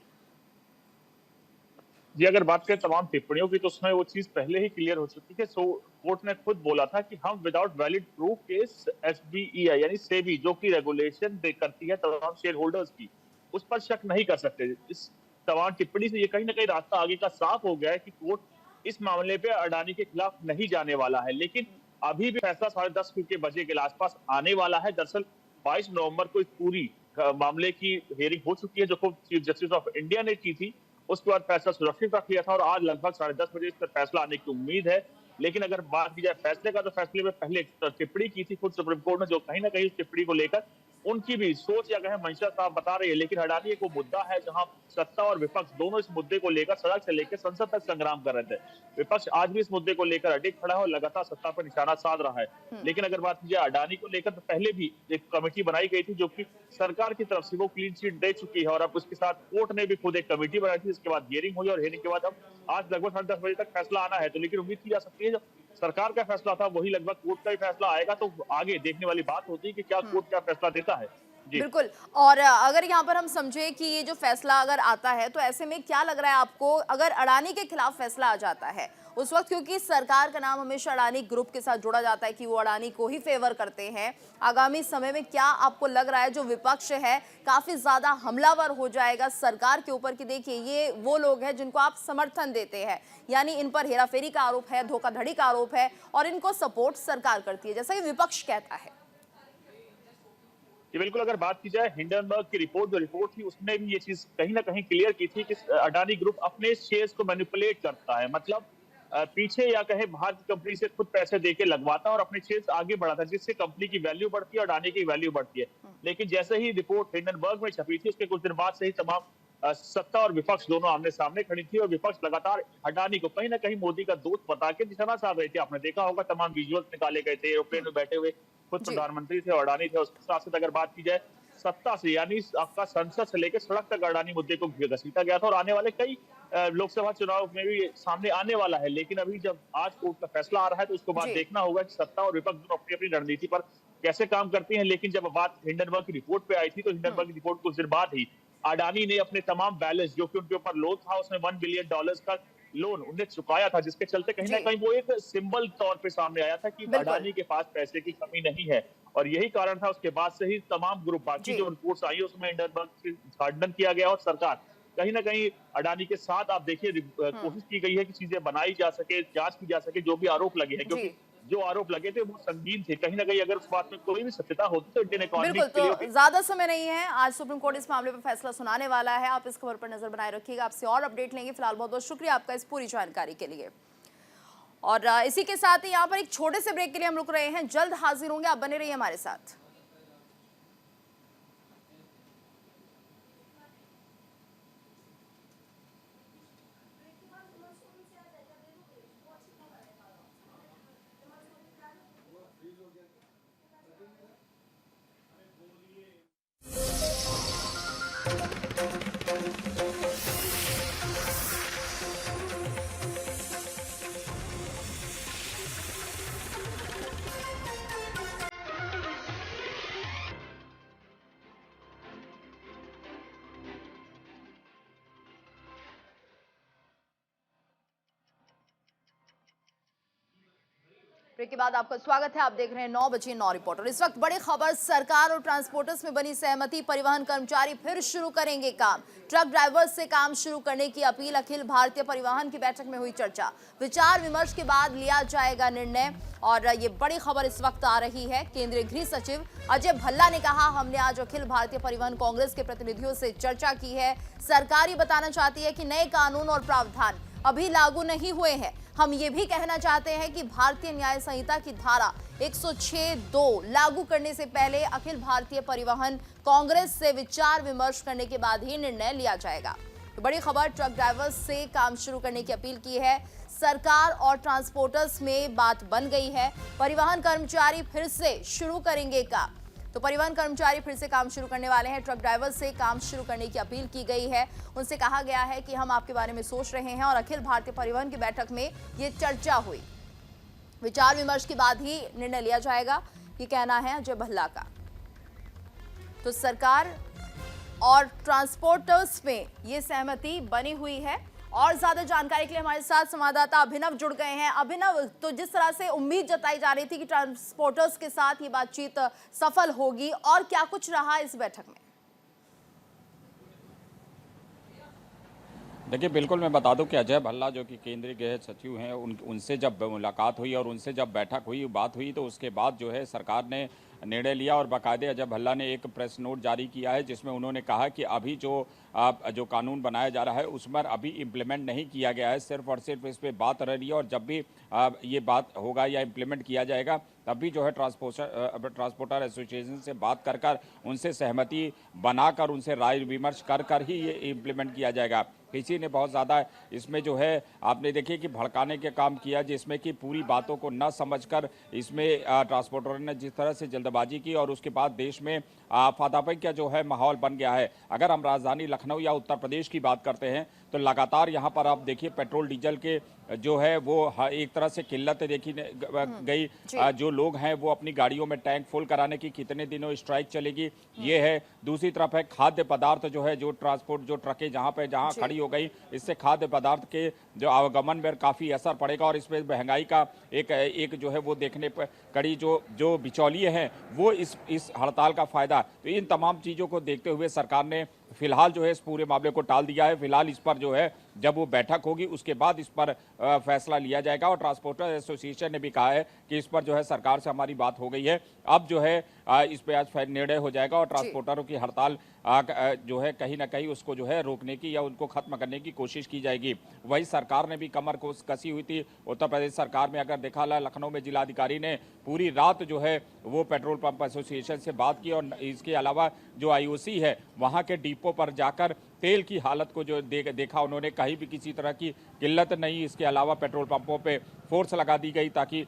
जी, अगर बात करें तमाम टिप्पणियों की तो उसमें वो चीज पहले ही क्लियर हो चुकी है। सो कोर्ट ने खुद बोला था कि हम without valid proof case SBEI यानी सेबी जो कि रेगुलेशन करती है तमाम शेयर होल्डर्स की, उस पर शक नहीं कर सकते। इस तमाम टिप्पणी से ये कहीं ना कहीं रास्ता आगे का साफ हो गया है कि कोर्ट इस मामले पे अडानी के खिलाफ नहीं जाने वाला है। लेकिन अभी भी फैसला 10:30 बजे के आसपास आने वाला है। दरअसल 22 नवंबर को इस पूरी मामले की हियरिंग हो चुकी है, जो खुद चीफ जस्टिस ऑफ इंडिया ने की थी। उसके बाद फैसला सुरक्षित रख लिया था और आज लगभग 10:30 बजे इस पर फैसला आने की उम्मीद है। लेकिन अगर बात की जाए फैसले का, तो फैसले में पहले टिप्पणी की थी खुद सुप्रीम कोर्ट ने, जो कहीं ना कहीं इस टिप्पणी को लेकर उनकी भी सोच या कहें मंशा साफ बता रही है। लेकिन अडानी एक वो मुद्दा है जहां सत्ता और विपक्ष दोनों इस मुद्दे को लेकर सड़क से लेकर संसद तक संग्राम कर रहे थे। विपक्ष आज भी इस मुद्दे को लेकर अडिग खड़ा है और लगातार सत्ता पर निशाना साध रहा है। लेकिन अगर बात की जाए अडानी को लेकर, तो पहले भी एक कमेटी बनाई गई थी जो कि सरकार की तरफ से वो क्लीन चिट दे चुकी है और अब उसके साथ कोर्ट ने भी खुद एक कमेटी बनाई थी। इसके बाद हियरिंग हुई और हियरिंग के बाद अब आज लगभग 10:30 बजे तक फैसला आना है। तो लेकिन उम्मीद की जा सकती है जो सरकार का फैसला था वही लगभग कोर्ट का ही फैसला आएगा। तो आगे देखने वाली बात होती है कि क्या कोर्ट क्या फैसला देता है। बिल्कुल। और अगर यहाँ पर हम समझे कि ये जो फैसला अगर आता है, तो ऐसे में क्या लग रहा है आपको, अगर अडानी के खिलाफ फैसला आ जाता है उस वक्त, क्योंकि सरकार का नाम हमेशा अडानी ग्रुप के साथ जोड़ा जाता है कि वो अडानी को ही फेवर करते हैं, आगामी समय में क्या आपको लग रहा है जो विपक्ष है काफी ज्यादा हमलावर हो जाएगा सरकार के ऊपर कि देखिए ये वो लोग हैं जिनको आप समर्थन देते हैं, यानी इन पर हेराफेरी का आरोप है, धोखाधड़ी का आरोप है और इनको सपोर्ट सरकार करती है, जैसा कि विपक्ष कहता है? ये बिल्कुल, अगर बात की जाए हिंडनबर्ग की जो रिपोर्ट थी उसने भी ये चीज कहीं ना कहीं क्लियर की थी कि अडानी ग्रुप अपने शेयर्स को मैनिपुलेट करता है। मतलब पीछे या कहे बाहर की कंपनी से खुद पैसे देके लगवाता है और अपने शेयर्स आगे बढ़ाता है, जिससे कंपनी की वैल्यू बढ़ती है और अडानी की वैल्यू बढ़ती है। लेकिन जैसे ही रिपोर्ट हिंडनबर्ग में छपी थी, उसके कुछ दिन बाद से ही तमाम सत्ता और विपक्ष दोनों आमने सामने खड़ी थी और विपक्ष लगातार अडानी को कहीं ना कहीं मोदी का दोस्त बता के निशाना साध रहे थे। आपने देखा होगा तमाम विजुअल्स निकाले गए थे, एरोप्लेन में बैठे हुए खुद प्रधानमंत्री थे और अडानी थे। उसके साथ साथ अगर बात की जाए सत्ता से, यानी आपका संसद से लेकर सड़क तक अडानी मुद्दे को घसीटा गया था और आने वाले कई लोकसभा चुनाव में भी सामने आने वाला है। लेकिन अभी जब आज कोर्ट का फैसला आ रहा है तो उसको बाद देखना होगा कि सत्ता और विपक्ष दोनों अपनी अपनी रणनीति पर कैसे काम करती हैं। लेकिन जब बात हिंडनबर्ग की रिपोर्ट पे आई थी तो हिंडनबर्ग की रिपोर्ट कुछ दिन बाद ही अडानी ने अपने तमाम बैलेंस जो कि उनके ऊपर लोन था उसमें $1 बिलियन का लोन उन्हें चुकाया था, जिसके चलते कहीं ना कहीं वो एक सिंबल तौर पे सामने आया था कि अडानी के पास पैसे की कमी नहीं है। और यही कारण था, उसके बाद से ही तमाम ग्रुप बाकी जो रिपोर्ट्स आई उसमें हिंडनबर्ग से खंडन किया गया और सरकार कहीं ना कहीं अडानी के साथ आप देखिए कोशिश की गई है कि चीजें बनाई जा सके, जांच की जा सके जो भी आरोप लगे हैं, क्योंकि जो आरोप लगे थे वो संगीन थे। कहीं ना कहीं अगर उस बात में कोई भी सत्यता होती तो इंडियन इकोनॉमी बिल्कुल, तो ज्यादा समय नहीं है, आज सुप्रीम कोर्ट इस मामले पर फैसला सुनाने वाला है। आप इस खबर पर नजर बनाए रखिएगा, आपसे और अपडेट लेंगे। फिलहाल बहुत बहुत शुक्रिया आपका इस पूरी जानकारी के लिए। और इसी के साथ ही यहाँ पर एक छोटे से ब्रेक के लिए हम रुक रहे हैं, जल्द हाजिर होंगे, आप बने रहिए हमारे साथ। ब्रेक के बाद आपका स्वागत है। आप देख रहे हैं 9 बजे 9 रिपोर्टर। इस वक्त बड़ी खबर, सरकार और ट्रांसपोर्टर्स में बनी सहमति, परिवहन कर्मचारी फिर शुरू करेंगे काम। ट्रक ड्राइवर्स से काम शुरू करने की अपील, अखिल भारतीय परिवहन की बैठक में हुई चर्चा, विचार विमर्श के बाद लिया जाएगा निर्णय। और ये बड़ी खबर इस वक्त आ रही है। केंद्रीय गृह सचिव अजय भल्ला ने कहा, हमने आज अखिल भारतीय परिवहन कांग्रेस के प्रतिनिधियों से चर्चा की है। सरकार ये बताना चाहती है कि नए कानून और प्रावधान अभी लागू नहीं हुए हैं। हम ये भी कहना चाहते हैं कि भारतीय न्याय संहिता की धारा 106(2) लागू करने से पहले अखिल भारतीय परिवहन कांग्रेस से विचार विमर्श करने के बाद ही निर्णय लिया जाएगा। तो बड़ी खबर, ट्रक ड्राइवर्स से काम शुरू करने की अपील की है सरकार और ट्रांसपोर्टर्स में बात बन गई है। परिवहन कर्मचारी फिर से शुरू करेंगे काम। तो परिवहन कर्मचारी फिर से काम शुरू करने वाले हैं। ट्रक ड्राइवर से काम शुरू करने की अपील की गई है। उनसे कहा गया है कि हम आपके बारे में सोच रहे हैं और अखिल भारतीय परिवहन की बैठक में ये चर्चा हुई। विचार विमर्श के बाद ही निर्णय लिया जाएगा, ये कहना है अजय भल्ला का। तो सरकार और ट्रांसपोर्टर्स में ये सहमति बनी हुई है। और ज्यादा जानकारी के लिए हमारे साथ संवाददाता अभिनव जुड़ गए हैं। अभिनव, तो जिस तरह से उम्मीद जताई जा रही थी कि ट्रांसपोर्टर्स के साथ ये बातचीत सफल होगी, और क्या कुछ रहा इस बैठक में? देखिए, बिल्कुल मैं बता दूं कि अजय भल्ला जो कि केंद्रीय गृह सचिव हैं, उनसे जब मुलाकात हुई और उनसे जब बैठक हुई, बात हुई, तो उसके बाद जो है सरकार ने निर्णय लिया और बाकायदे अजय भल्ला ने एक प्रेस नोट जारी किया है, जिसमें उन्होंने कहा कि अभी जो कानून बनाया जा रहा है उसमें अभी इम्प्लीमेंट नहीं किया गया है, सिर्फ और सिर्फ इस पर बात रह रही है। और जब भी ये बात होगा या इम्प्लीमेंट किया जाएगा, तब भी जो है ट्रांसपोर्टर एसोसिएशन से बात कर उनसे सहमति बनाकर उनसे राय विमर्श कर ही ये इम्प्लीमेंट किया जाएगा। किसी ने बहुत ज़्यादा इसमें जो है आपने देखिए कि भड़काने के काम किया, जिसमें कि पूरी बातों को न समझकर इसमें ट्रांसपोर्टर ने जिस तरह से जल्दबाजी की और उसके बाद देश में फादाफी का जो है माहौल बन गया है। अगर हम राजधानी लखनऊ या उत्तर प्रदेश की बात करते हैं तो लगातार यहाँ पर आप देखिए पेट्रोल डीजल के जो है वो एक तरह से किल्लत देखी गई। जो लोग हैं वो अपनी गाड़ियों में टैंक फुल कराने की कितने दिनों स्ट्राइक चलेगी, ये है। दूसरी तरफ है खाद्य पदार्थ जो है, जो ट्रांसपोर्ट जो ट्रकें जहाँ खड़ी हो गई, इससे खाद्य पदार्थ के जो आवागमन में काफ़ी असर पड़ेगा। और इसमें महंगाई का एक जो है वो देखने पर कड़ी जो बिचौलिए हैं वो इस हड़ताल का फायदा। तो इन तमाम चीज़ों को देखते हुए सरकार ने फिलहाल जो है इस पूरे मामले को टाल दिया है। फिलहाल इस पर जो है जब वो बैठक होगी उसके बाद इस पर फैसला लिया जाएगा। और ट्रांसपोर्टर एसोसिएशन ने भी कहा है कि इस पर जो है सरकार से हमारी बात हो गई है, अब जो है इस पर आज निर्णय हो जाएगा और ट्रांसपोर्टरों की हड़ताल जो है कहीं ना कहीं उसको जो है रोकने की या उनको खत्म करने की कोशिश की जाएगी। वही सरकार ने भी कमर को कसी हुई थी। उत्तर प्रदेश सरकार में अगर देखा लखनऊ में जिलाधिकारी ने पूरी रात जो है वो पेट्रोल पंप एसोसिएशन से बात की और इसके अलावा जो IOC है वहाँ के डिपो पर जाकर तेल की हालत को जो देखा उन्होंने, कहीं भी किसी तरह की किल्लत नहीं। इसके अलावा पेट्रोल पंपों पे फोर्स लगा दी गई ताकि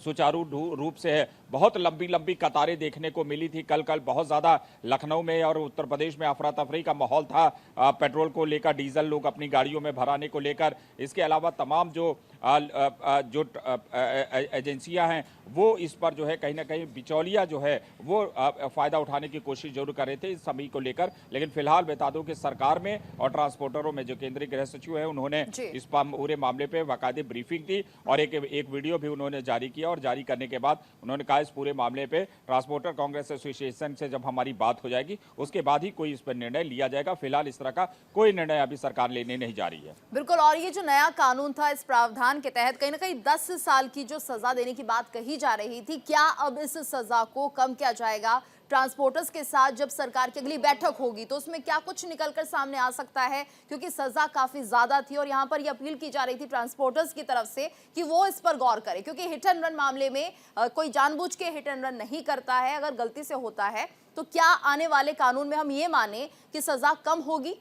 सुचारू रूप से है। बहुत लंबी कतारें देखने को मिली थी। कल बहुत ज़्यादा लखनऊ में और उत्तर प्रदेश में अफरा तफरी का माहौल था पेट्रोल को लेकर, डीजल लोग अपनी गाड़ियों में भराने को लेकर। इसके अलावा तमाम जो एजेंसियां हैं वो इस पर जो है कहीं ना कहीं बिचौलिया जो है वो फ़ायदा उठाने की कोशिश जरूर कर रहे थे इस सभी को लेकर। लेकिन फिलहाल बता दूं कि सरकार में और ट्रांसपोर्टरों में जो केंद्रीय गृह सचिव है उन्होंने इस पूरे मामले पर बाकायदे ब्रीफिंग दी और एक वीडियो भी उन्होंने जारी किया। और जारी करने के बाद उन्होंने कहा इस पूरे मामले पे ट्रांसपोर्टर कांग्रेस एसोसिएशन से जब हमारी बात हो जाएगी उसके बाद ही कोई इस पर निर्णय लिया जाएगा। फिलहाल इस तरह का कोई निर्णय अभी सरकार लेने नहीं जा रही है। बिल्कुल। और ये जो नया कानून था, इस प्रावधान के तहत कहीं ना कहीं 10 साल की जो सजा देने की बात कही जा रही थी, क्या अब इस सजा को कम किया जाएगा? ट्रांसपोर्टर्स के साथ जब सरकार की अगली बैठक होगी तो उसमें क्या कुछ निकलकर सामने आ सकता है? क्योंकि सजा काफी ज्यादा थी और यहाँ पर यह अपील की जा रही थी ट्रांसपोर्टर्स की तरफ से कि वो इस पर गौर करें, क्योंकि हिट एंड रन मामले में कोई जानबूझ के हिट एंड रन नहीं करता है। अगर गलती से होता है तो क्या आने वाले कानून में हम ये माने कि सजा कम होगी?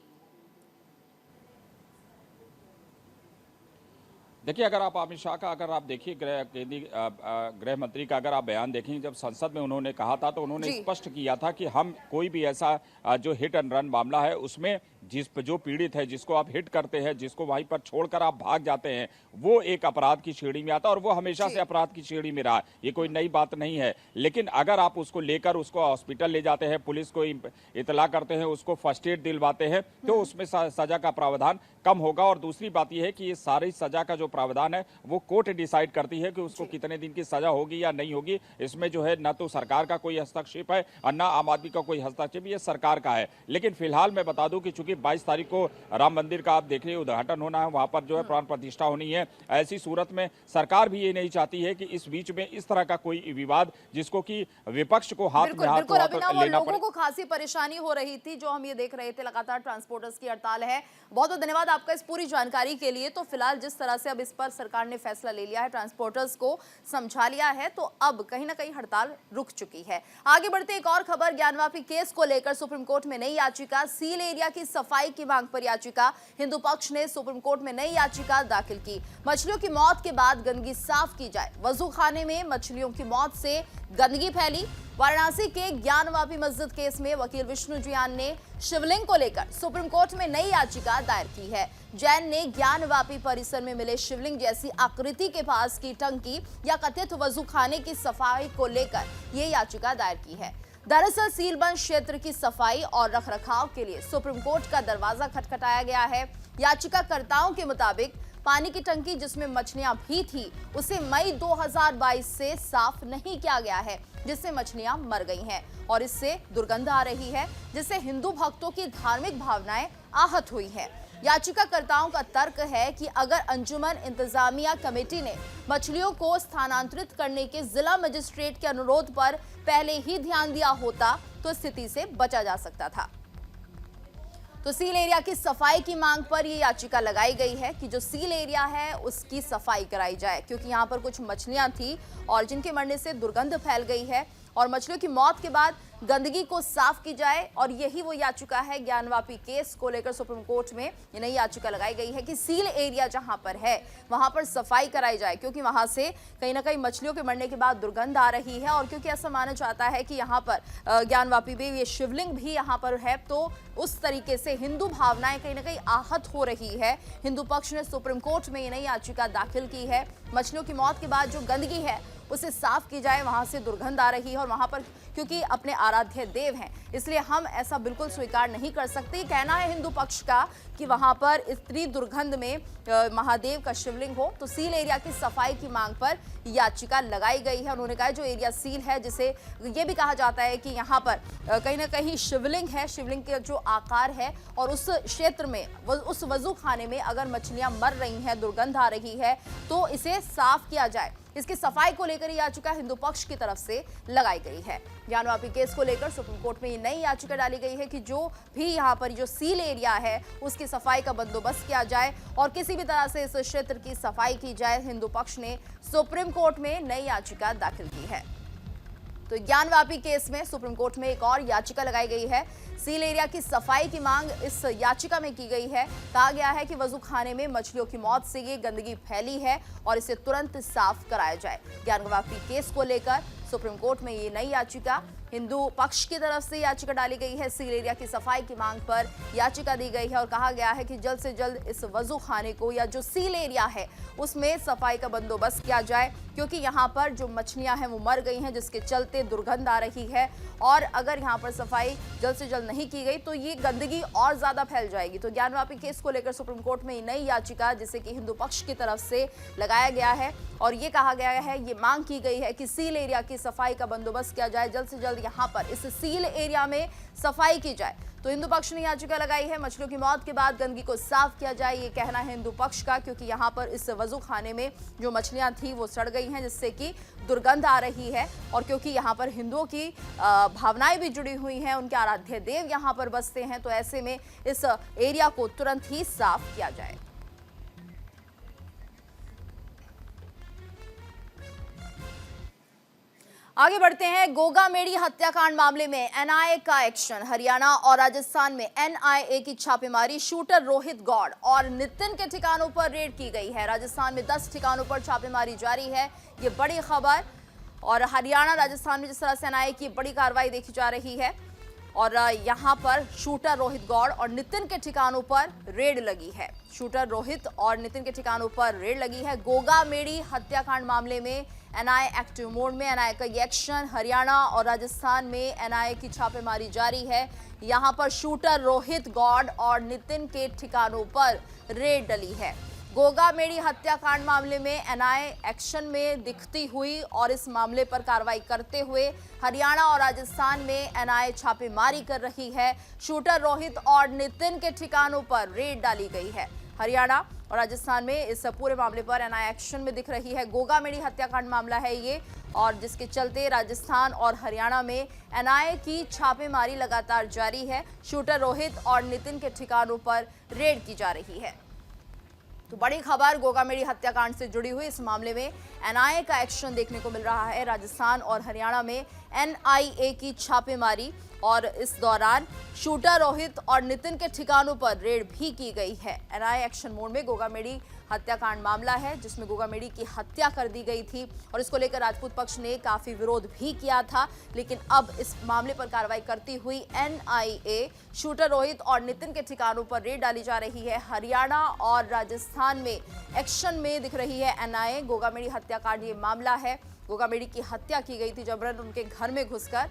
देखिए, अगर आप अमित शाह का अगर आप देखिए गृह मंत्री का अगर आप बयान देखेंगे, जब संसद में उन्होंने कहा था तो उन्होंने स्पष्ट किया था कि हम कोई भी ऐसा जो हिट एंड रन मामला है उसमें जो पीड़ित है, जिसको आप हिट करते हैं, जिसको वहीं पर छोड़कर आप भाग जाते हैं, वो एक अपराध की श्रेणी में आता है और वो हमेशा से अपराध की श्रेणी में रहा। ये कोई नई बात नहीं है। लेकिन अगर आप उसको लेकर उसको हॉस्पिटल ले जाते हैं, पुलिस को इतला करते हैं, उसको फर्स्ट एड दिलवाते हैं, तो उसमें सजा का प्रावधान कम होगा। और दूसरी बात यह है कि ये सारी सजा का जो प्रावधान है वो कोर्ट डिसाइड करती है कि उसको कितने दिन की सजा होगी या नहीं होगी। इसमें जो है न तो सरकार का कोई हस्तक्षेप है और न आम आदमी का कोई हस्तक्षेप, ये सरकार का है। लेकिन फिलहाल मैं बता दूं कि चूंकि 22 तारीख को राम मंदिर का आप देख रहे उद्घाटन होना है, वहां पर जो है प्राण प्रतिष्ठा होनी है। ऐसी सूरत में सरकार भी ये नहीं चाहती है कि इस बीच में इस तरह का कोई विवाद जिसको कि विपक्ष को हाथ में बिल्कुल हाथ बिल्कुल धोकर अभिनव, और लेना लोगों पड़े। को खासी परेशानी हो रही थी जो हम ये देख रहे थे, लगातार ट्रांसपोर्टर्स की हड़ताल है। बहुत बहुत धन्यवाद आपका इस पूरी जानकारी के लिए। तो फिलहाल जिस तरह से अब इस पर सरकार ने फैसला ले लिया है, ट्रांसपोर्टर्स को समझा लिया है, तो अब कहीं ना कहीं हड़ताल रुक चुकी है। आगे बढ़ते एक और खबर, ज्ञानवापी केस को लेकर सुप्रीम कोर्ट में नई याचिका, सील एरिया की सफाई की मांग पर याचिका। हिंदू पक्ष ने सुप्रीम कोर्ट में नई याचिका दाखिल की। मछलियों की मौत के बाद गंदगी साफ की जाए। वजू खाने में मछलियों की मौत से गंदगी फैली। वाराणसी के ज्ञानवापी मस्जिद केस में वकील विष्णु जियान ने शिवलिंग को लेकर सुप्रीम कोर्ट में नई याचिका दायर की है। जैन ने ज्ञानवापी परिसर में मिले शिवलिंग जैसी आकृति के पास की टंकी या कथित वजू खाने की सफाई को लेकर यह याचिका दायर की है। दरअसल सीलबंद क्षेत्र की सफाई और रखरखाव के लिए सुप्रीम कोर्ट का दरवाजा खटखटाया गया है। याचिकाकर्ताओं के मुताबिक पानी की टंकी जिसमें मछलियां भी थी उसे मई 2022 से साफ नहीं किया गया है, जिससे मछलियां मर गई हैं और इससे दुर्गंध आ रही है, जिससे हिंदू भक्तों की धार्मिक भावनाएं आहत हुई हैं। याचिकाकर्ताओं का तर्क है कि अगर अंजुमन इंतजामिया कमेटी ने मछलियों को स्थानांतरित करने के जिला मजिस्ट्रेट के अनुरोध पर पहले ही ध्यान दिया होता तो स्थिति से बचा जा सकता था। तो सील एरिया की सफाई की मांग पर यह याचिका लगाई गई है कि जो सील एरिया है उसकी सफाई कराई जाए, क्योंकि यहां पर कुछ मछलियां थी और जिनके मरने से दुर्गंध फैल गई है और मछलियों की मौत के बाद गंदगी को साफ की जाए। और यही वो याचिका है, ज्ञानवापी केस को लेकर सुप्रीम कोर्ट में ये नई याचिका लगाई गई है कि सील एरिया जहां पर है वहां पर सफाई कराई जाए, क्योंकि वहां से कहीं ना कहीं मछलियों के मरने के बाद दुर्गंध आ रही है। और क्योंकि ऐसा माना जाता है कि यहाँ पर ज्ञानवापी में ये शिवलिंग भी यहाँ पर है, तो उस तरीके से हिंदू भावनाएं कहीं ना कहीं आहत हो रही है। हिंदू पक्ष ने सुप्रीम कोर्ट में ये नई याचिका दाखिल की है। मछलियों की मौत के बाद जो गंदगी है उसे साफ की जाए, वहां से दुर्गंध आ रही है और वहां पर क्योंकि अपने आराध्य देव हैं, इसलिए हम ऐसा बिल्कुल स्वीकार नहीं कर सकते। कहना है हिंदू पक्ष का कि वहां पर इतनी दुर्गंध में महादेव का शिवलिंग हो, तो सील एरिया की सफाई की मांग पर याचिका लगाई गई है। उन्होंने कहा जो एरिया सील है, जिसे ये भी कहा जाता है कि यहाँ पर कहीं ना कहीं शिवलिंग है, शिवलिंग का जो आकार है और उस क्षेत्र में उस वजू खाने में अगर मछलियां मर रही हैं, दुर्गंध आ रही है, तो इसे साफ किया जाए। इसकी सफाई को लेकर याचिका हिंदू पक्ष की तरफ से लगाई गई है। ज्ञानवापी केस को लेकर सुप्रीम कोर्ट में नई याचिका डाली गई है कि जो भी यहाँ पर जो सील एरिया है उसकी सफाई का बंदोबस्त किया जाए और किसी भी तरह से इस क्षेत्र की सफाई की जाए। हिंदू पक्ष ने सुप्रीम कोर्ट में नई याचिका दाखिल की है। तो ज्ञानवापी केस में सुप्रीम कोर्ट में एक और याचिका लगाई गई है। सील एरिया की सफाई की मांग इस याचिका में की गई है। कहा गया है कि वजू खाने में मछलियों की मौत से ये गंदगी फैली है और इसे तुरंत साफ कराया जाए। ज्ञानवापी केस को लेकर सुप्रीम कोर्ट में ये नई याचिका हिंदू पक्ष की तरफ से याचिका डाली गई है। सील एरिया की सफाई की मांग पर याचिका दी गई है और कहा गया है कि जल्द से जल्द इस वजू खाने को या जो सील एरिया है उसमें सफाई का बंदोबस्त किया जाए, क्योंकि यहाँ पर जो मछलियां हैं वो मर गई हैं, जिसके चलते दुर्गंध आ रही है। और अगर यहाँ पर सफाई जल्द से जल्द नहीं की गई तो ये गंदगी और ज्यादा फैल जाएगी। तो ज्ञानवापी केस को लेकर सुप्रीम कोर्ट में नई याचिका जिसे कि हिंदू पक्ष की तरफ से लगाया गया है और ये कहा गया है, ये मांग की गई है कि सील एरिया की सफाई का बंदोबस्त किया जाए, जल्द से जल्द यहाँ पर इस सील एरिया में सफाई की जाए। तो हिंदू पक्ष ने याचिका लगाई है मछलियों की मौत के बाद गंदगी को साफ किया जाए, ये कहना है हिंदू पक्ष का, क्योंकि यहाँ पर इस वजू खाने में जो मछलियां थी वो सड़ गई हैं, जिससे कि दुर्गंध आ रही है। और क्योंकि यहाँ पर हिंदुओं की भावनाएं भी जुड़ी हुई हैं, उनके आराध्य देव यहाँ पर बसते हैं, तो ऐसे में इस एरिया को तुरंत ही साफ किया जाए। आगे बढ़ते हैं। गोगामेडी हत्याकांड मामले में एनआईए का एक्शन। हरियाणा और राजस्थान में एनआईए की छापेमारी। शूटर रोहित गौड़ और नितिन के ठिकानों पर रेड की गई है। राजस्थान में 10 ठिकानों पर छापेमारी जारी है, ये बड़ी खबर। और हरियाणा राजस्थान में जिस तरह से एनआईए की बड़ी कार्रवाई देखी जा रही है और यहाँ पर शूटर रोहित गौड़ और नितिन के ठिकानों पर रेड लगी है। शूटर रोहित और नितिन के ठिकानों पर रेड लगी है। गोगामेडी हत्याकांड मामले में एनआईए एक्टिव मोड में। एनआईए का ये एक्शन। हरियाणा और राजस्थान में एनआईए की छापेमारी जारी है। यहाँ पर शूटर रोहित गौड़ और नितिन के ठिकानों पर रेड डली है। गोगामेडी हत्याकांड मामले में एनआईए एक्शन में दिखती हुई और इस मामले पर कार्रवाई करते हुए हरियाणा और राजस्थान में एनआईए छापेमारी कर रही है। शूटर रोहित और नितिन के ठिकानों पर रेड डाली गई है। हरियाणा और राजस्थान में इस पूरे मामले पर एनआईए एक्शन में दिख रही है। गोगामेडी हत्याकांड मामला है ये, और जिसके चलते राजस्थान और हरियाणा में एनआईए की छापेमारी लगातार जारी है। शूटर रोहित और नितिन के ठिकानों पर रेड की जा रही है। तो बड़ी खबर गोगामेडी हत्याकांड से जुड़ी हुई इस मामले में एनआईए का एक्शन देखने को मिल रहा है। राजस्थान और हरियाणा में एनआईए की छापेमारी, और इस दौरान शूटर रोहित और नितिन के ठिकानों पर रेड भी की गई है। एनआईए एक्शन मोड में गोगामेडी हत्याकांड मामला है, जिसमें गोगामेडी की हत्या कर दी गई थी और इसको लेकर राजपूत पक्ष ने काफी विरोध भी किया था। लेकिन अब इस मामले पर कार्रवाई करती हुई एनआईए शूटर रोहित और नितिन के ठिकानों पर रेड डाली जा रही है। हरियाणा और राजस्थान में एक्शन में दिख रही है एनआईए। गोगामेडी हत्याकांड ये मामला है। गोगामेडी की हत्या की गई थी जबरन उनके घर में घुसकर।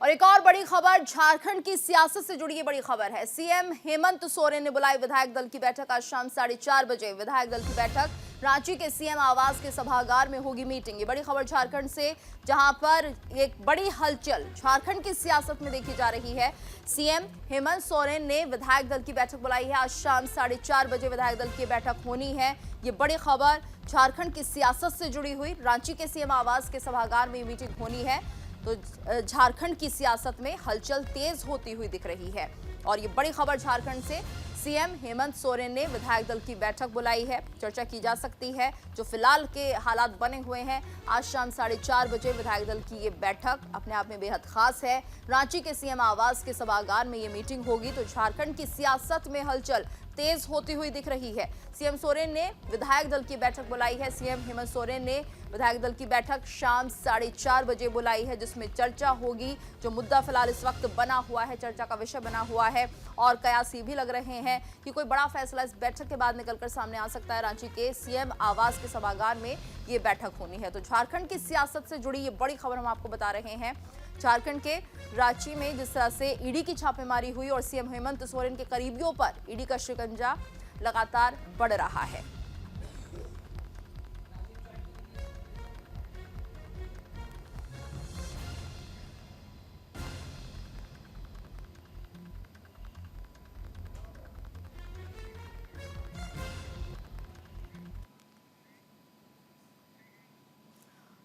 और एक और बड़ी खबर झारखंड की सियासत से जुड़ी ये बड़ी खबर है। सीएम हेमंत सोरेन ने बुलाई विधायक दल की बैठक। आज शाम 4:30 बजे विधायक दल की बैठक रांची के सीएम आवास के सभागार में होगी मीटिंग। ये बड़ी खबर झारखंड से, जहां पर एक बड़ी हलचल झारखंड की सियासत में देखी जा रही है। सीएम हेमंत सोरेन ने विधायक दल की बैठक बुलाई है। आज शाम 4:30 बजे विधायक दल की बैठक होनी है। ये बड़ी खबर झारखंड की सियासत से जुड़ी हुई, रांची के सीएम आवास के सभागार में मीटिंग होनी है। तो झारखंड की सियासत में हलचल तेज होती हुई दिख रही है। और ये बड़ी खबर झारखंड से, सीएम हेमंत सोरेन ने विधायक दल की बैठक बुलाई है। चर्चा की जा सकती है जो फिलहाल के हालात बने हुए हैं। आज शाम 4:30 बजे विधायक दल की ये बैठक अपने आप में बेहद खास है। रांची के सीएम आवास के सभागार में ये मीटिंग होगी। तो झारखंड की सियासत में हलचल तेज होती हुई दिख रही है। सीएम सोरेन ने विधायक दल की बैठक बुलाई है। सीएम हेमंत सोरेन ने विधायक दल की बैठक शाम 4:30 बजे बुलाई है, जिसमें चर्चा होगी। जो मुद्दा फिलहाल इस वक्त बना हुआ है, चर्चा का विषय बना हुआ है, और कयास ये भी लग रहे हैं कि कोई बड़ा फैसला इस बैठक के बाद निकलकर सामने आ सकता है। रांची के सीएम आवास के सभागार में ये बैठक होनी है। तो झारखंड की सियासत से जुड़ी ये बड़ी खबर हम आपको बता रहे हैं। झारखंड के रांची में जिस तरह से ईडी की छापेमारी हुई और सीएम हेमंत सोरेन के करीबियों पर ईडी का शिकंजा लगातार बढ़ रहा है।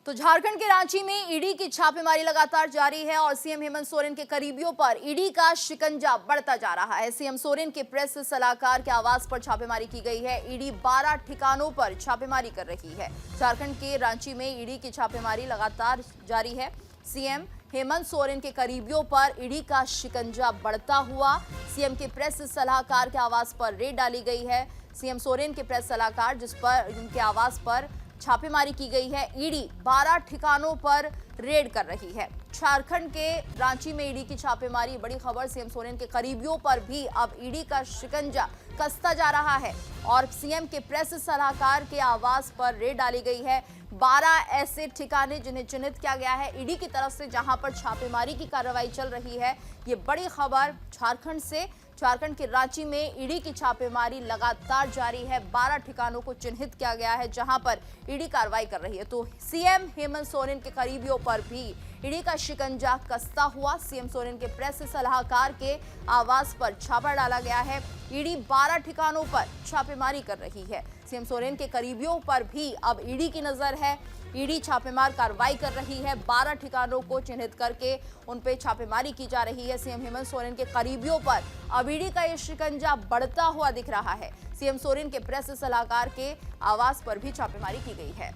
तो झारखंड के रांची में ईडी की छापेमारी लगातार जारी है और सीएम हेमंत सोरेन के करीबियों पर ईडी का शिकंजा बढ़ता जा रहा है। सीएम सोरेन के प्रेस सलाहकार के आवास पर छापेमारी की गई है। ईडी 12 ठिकानों पर छापेमारी कर रही है। झारखंड के रांची में ईडी की छापेमारी लगातार जारी है। सीएम हेमंत सोरेन के करीबियों पर ईडी का शिकंजा बढ़ता हुआ। सीएम के प्रेस सलाहकार के आवास पर रेड डाली गई है। सीएम सोरेन के प्रेस सलाहकार जिस पर उनके आवास पर छापेमारी की गई है। ईडी 12 ठिकानों पर रेड कर रही है। झारखंड के रांची में ईडी की छापेमारी, बड़ी खबर। सीएम सोरेन के करीबियों पर भी अब ईडी का शिकंजा कसता जा रहा है और सीएम के प्रेस सलाहकार के आवास पर रेड डाली गई है। 12 ऐसे ठिकाने जिन्हें चिन्हित किया गया है ईडी की तरफ से, जहां पर छापेमारी की कार्रवाई चल रही है। ये बड़ी खबर झारखंड से। झारखंड के रांची में ईडी की छापेमारी लगातार जारी है। 12 ठिकानों को चिन्हित किया गया है जहां पर ईडी कार्रवाई कर रही है। तो सीएम हेमंत सोरेन के करीबियों पर भी ईडी का शिकंजा कसता हुआ। सीएम सोरेन के प्रेस सलाहकार के आवास पर छापा डाला गया है। ईडी 12 ठिकानों पर छापेमारी कर रही है। सीएम सोरेन के करीबियों पर भी अब ईडी की नजर है। ईडी छापेमार कार्रवाई कर रही है। 12 ठिकानों को चिन्हित करके उन पे छापेमारी की जा रही है। सीएम हेमंत सोरेन के करीबियों पर अब ईडी का ये शिकंजा बढ़ता हुआ दिख रहा है। सीएम सोरेन के प्रेस सलाहकार के आवास पर भी छापेमारी की गई है।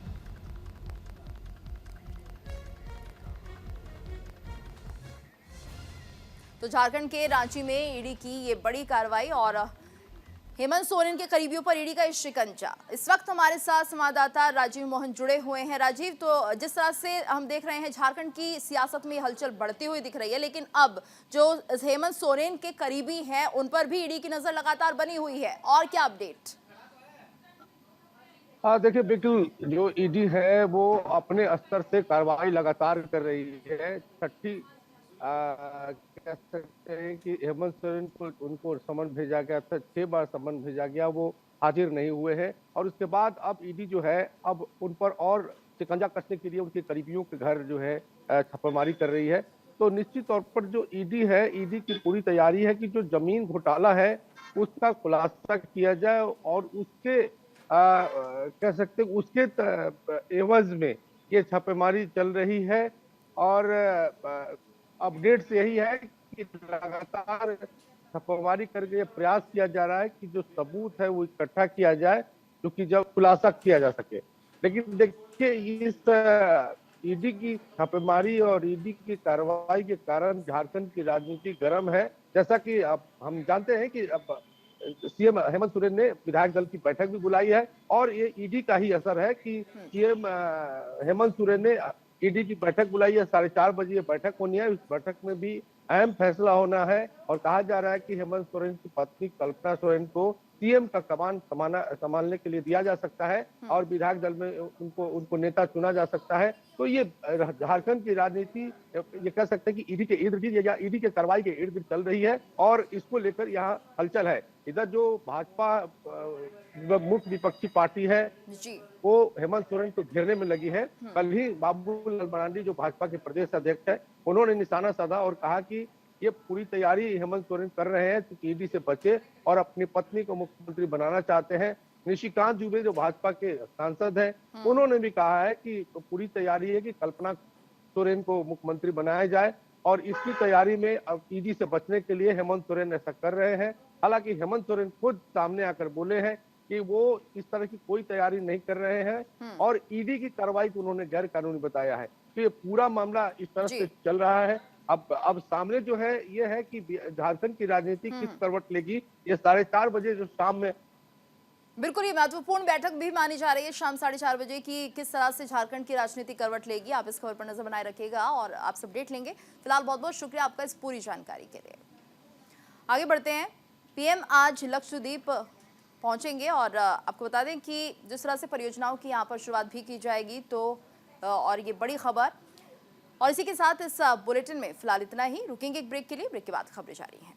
तो झारखंड के रांची में ईडी की ये बड़ी कार्रवाई और हेमंत सोरेन के करीबियों पर ईडी का शिकंजा। इस वक्त हमारे साथ संवाददाता राजीव मोहन जुड़े हुए हैं। राजीव, तो जिस तरह से हम देख रहे हैं झारखंड की सियासत में हलचल बढ़ती हुई दिख रही है, लेकिन अब जो हेमंत सोरेन के करीबी हैं उन पर भी ईडी की नजर लगातार बनी हुई है, और क्या अपडेट? देखिए, बिल्कुल जो ईडी है वो अपने स्तर से कार्रवाई लगातार कर रही है। छठी कह सकते हैं कि हेमंत सोरेन को उनको समन भेजा गया था, 6 बार समन भेजा गया, वो हाजिर नहीं हुए हैं। और उसके बाद अब ईडी जो है अब उन पर और शिकंजा कसने के लिए उनके करीबियों के घर जो है छापेमारी कर रही है। तो निश्चित तौर पर जो ईडी है, ईडी की पूरी तैयारी है कि जो जमीन घोटाला है उसका खुलासा किया जाए और उसके कह सकते हैं उसके एवज में ये छापेमारी चल रही है। और अपडेट्स यही है कि लगातार छापेमारी करके ये प्रयास किया जा रहा है कि जो सबूत है वो इकट्ठा किया जाए, जो कि जब खुलासा किया जा सके। लेकिन देखिए इस ईडी की छापेमारी और ईडी की कार्रवाई के कारण झारखंड की राजनीति गर्म है। जैसा कि अब हम जानते हैं कि अब सीएम हेमंत सोरेन ने विधायक दल की बैठक भी बुलाई है और ये ईडी का ही असर है कि सीएम हेमंत सोरेन ने ईडी की बैठक बुलाई है। 4:30 बजे ये बैठक होनी है। इस बैठक में भी अहम फैसला होना है और कहा जा रहा है कि हेमंत सोरेन की पत्नी कल्पना सोरेन को सीएम का कमान संभालने के लिए दिया जा सकता है और विधायक दल में उनको नेता चुना जा सकता है। तो ये झारखंड की राजनीति ये कह सकते हैं कि ईडी के इर्द गिर्द या ईडी के कार्रवाई के इर्द गिर्द चल रही है और इसको लेकर यहाँ हलचल है। इधर जो भाजपा मुख्य विपक्षी पार्टी है जी वो हेमंत सोरेन को घेरने में लगी है। कल ही बाबूलाल मरांडी जो भाजपा के प्रदेश अध्यक्ष है, उन्होंने निशाना साधा और कहा कि ये पूरी तैयारी हेमंत सोरेन कर रहे हैं कि ईडी से बचे और अपनी पत्नी को मुख्यमंत्री बनाना चाहते हैं। निशिकांत दुबे जो भाजपा के सांसद हैं, उन्होंने भी कहा है कि पूरी तैयारी है कि कल्पना सोरेन को मुख्यमंत्री बनाया जाए और इसकी तैयारी में अब ईडी से बचने के लिए हेमंत सोरेन ऐसा कर रहे हैं। हालांकि हेमंत सोरेन खुद सामने आकर बोले हैं कि वो इस तरह की कोई तैयारी नहीं कर रहे हैं और ईडी की कार्रवाई को उन्होंने गैर कानूनी बताया है। तो ये पूरा मामला इस तरह से चल रहा है। अब सामने जो है ये है कि झारखंड की राजनीति किस करवट लेगी। ये 4:30 बजे जो शाम में बिल्कुल ये महत्वपूर्ण बैठक भी मानी जा रही है शाम 4:30 बजे की किस तरह से झारखंड की राजनीति करवट लेगी। आप इस खबर पर नजर बनाए रखिएगा और आप अपडेट लेंगे। फिलहाल बहुत बहुत शुक्रिया आपका इस पूरी जानकारी के लिए। आगे बढ़ते हैं। पीएम आज लक्षद्वीप पहुंचेंगे और आपको बता दें कि जिस तरह से परियोजनाओं की यहाँ पर शुरुआत भी की जाएगी तो और ये बड़ी खबर। और इसी के साथ इस बुलेटिन में फिलहाल इतना ही। रुकेंगे एक ब्रेक के लिए, ब्रेक के बाद खबरें जारी हैं।